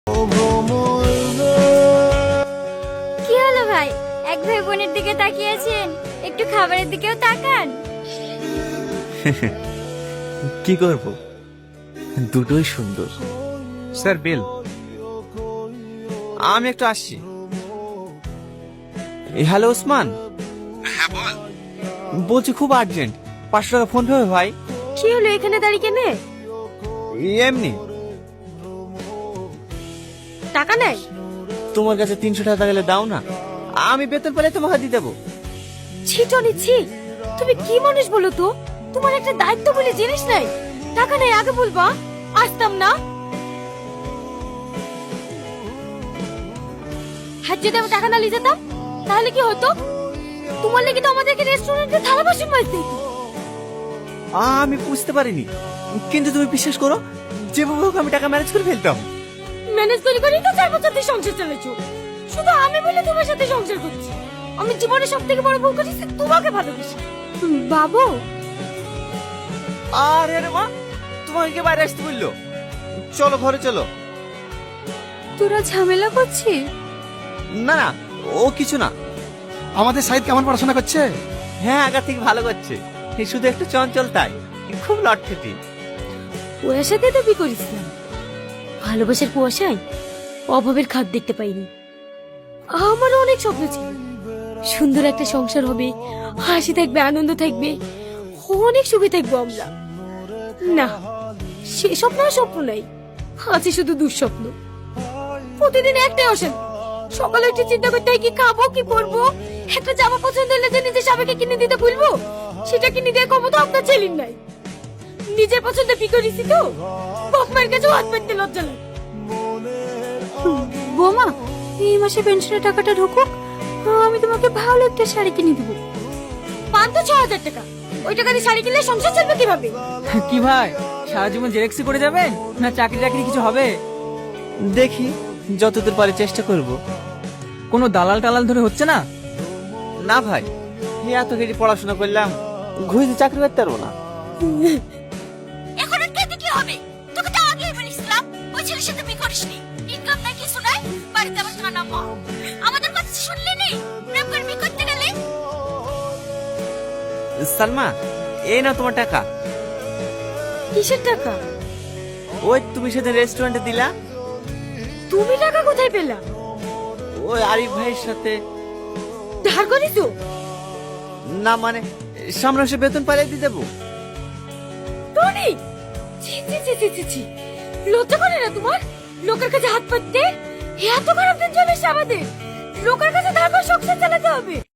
কি হলো ভাই, এক ভাই বোনের দিকে তাকিয়েছেন, একটু খাবারের দিকেও তাকান। কি করব, দুটোই সুন্দর। স্যার বিল। আমি একটু আসছি। হ্যালো ওসমান। হ্যাঁ বল। বলছি খুব আর্জেন্ট, 500 টাকা ফোন পে হবে ভাই। কি হলো এখানে দাঁড়িয়ে কেনে? এমনি। টাকা নাই? তোমার কাছে 300 টাকা গেলে দাও না, আমি বেতন পেলে তোমাকে দিয়ে দেবো। ছিটনি ছি, তুমি কি মানুষ বলো তো? তোমার একটা দায়িত্ব বলে জিনিস নাই। টাকা নাই আগে বলবা, আসতাম না। হ্যাঁ, যদি আমি টাকা না নিয়ে যেতাম তাহলে কি হতো? তোমার লেগে তো আমাদেরকে রেস্টুরেন্টে থালা বাসন মাজতে হতো। আমি বুঝতে পারিনি, কিন্তু তুমি বিশ্বাস করো, যেভাবে হোক আমি টাকা ম্যানেজ করে ফেলতাম। ম্যানেজ করে করেই তো 4 বছর ধরে সংসার চালাচ্ছো। শুধু আমি বলে তোমার সাথে সংসার করছি। আমি জীবনে সব থেকে বড় ভুল করেছি তোমাকে ভালোবেসে। বাবু, আরে রে মা, তোমাকে কে বাইরে আসতে বললো? চলো ঘরে চলো। তোরা ঝামেলা করছিস? না না, ও কিছু না। আমাদের সাইদ কেমন পড়াশোনা করছে? হ্যাঁ, আগা থেকে ভালো করছে, এই শুধু একটু চঞ্চল তাই, খুব লটখেটি। ওর সাথে তো বি করেছিলাম, ভালোবাসার কুয়াশায় অভাবের খাদ দেখতে পাইনি। আমারও অনেক স্বপ্ন ছিল, সুন্দর একটা সংসার হবে, হাসি থাকবে, আনন্দ থাকবে, অনেক সুখে থাকবো আমরা। না, সে স্বপ্ন আর স্বপ্ন নাই, আছে শুধু দুঃস্বপ্ন। প্রতিদিন একটাই অশান্তি, সকালে উঠে চিন্তা করতে হয় কি খাবো কি পরবো। একটা জামা পছন্দ হলে যে নিজের স্বামীকে কিনে দিতে ভুলবো, সেটা কিনে দেওয়ার ক্ষমতা আপনার ছেলের নাই। নিজের পছন্দে বিকরিছি তো বাপ মায়ের কাছে হাত পেতে লজ্জা লাগে। বৌমা, এই মাসে পেনশনের টাকাটা ঢুকুক, আমি তোমাকে ভালো একটা শাড়ি কিনে দেবো। 5,000 টাকা, ওই টাকা দিয়ে শাড়ি কিনলে সংসার চলবে কিভাবে? কি ভাই, সারা জীবন জেরেক্সি করে যাবেন না চাকরি টাকরি কিছু হবে? দেখি, যতদূর পারি চেষ্টা করব। কোনো দালাল টালাল ধরে হচ্ছে না? না ভাই, এত কিছু পড়াশোনা করলাম, ঘুরে চাকরি করতে পারবো না। এখন আর খেতে কি হবে? তোকে তো আগেই বলেছিলাম ওই ছেলের সাথে বিয়ে করিসনি। ইনকাম নাই কিছু নাই, বাড়িতে আবার কানা মা। আমাদের কথা শুনলি নি? প্রেম করে বিয়ে করতে গেলে। সালমা, এই না তোমার টাকা। কিসের টাকা? ওই তুমি সেদিন রেস্টুরেন্টে দিলা। তুমি টাকা কোথায় পেলা? ওই আরিফ ভাইয়ের সাথে। ধার করেছো? না মানে, সামনে এসে বেতন পাইলে দিয়ে দেবো। টনি, ছি ছি ছি ছি ছি ছি, লজ্জা করে না তোমার? লোকের কাছে হাত পাততে? এত খারাপ দিন চলে এসে আমাদের, লোকের কাছে ধার করে সংসার চালাতে হবে।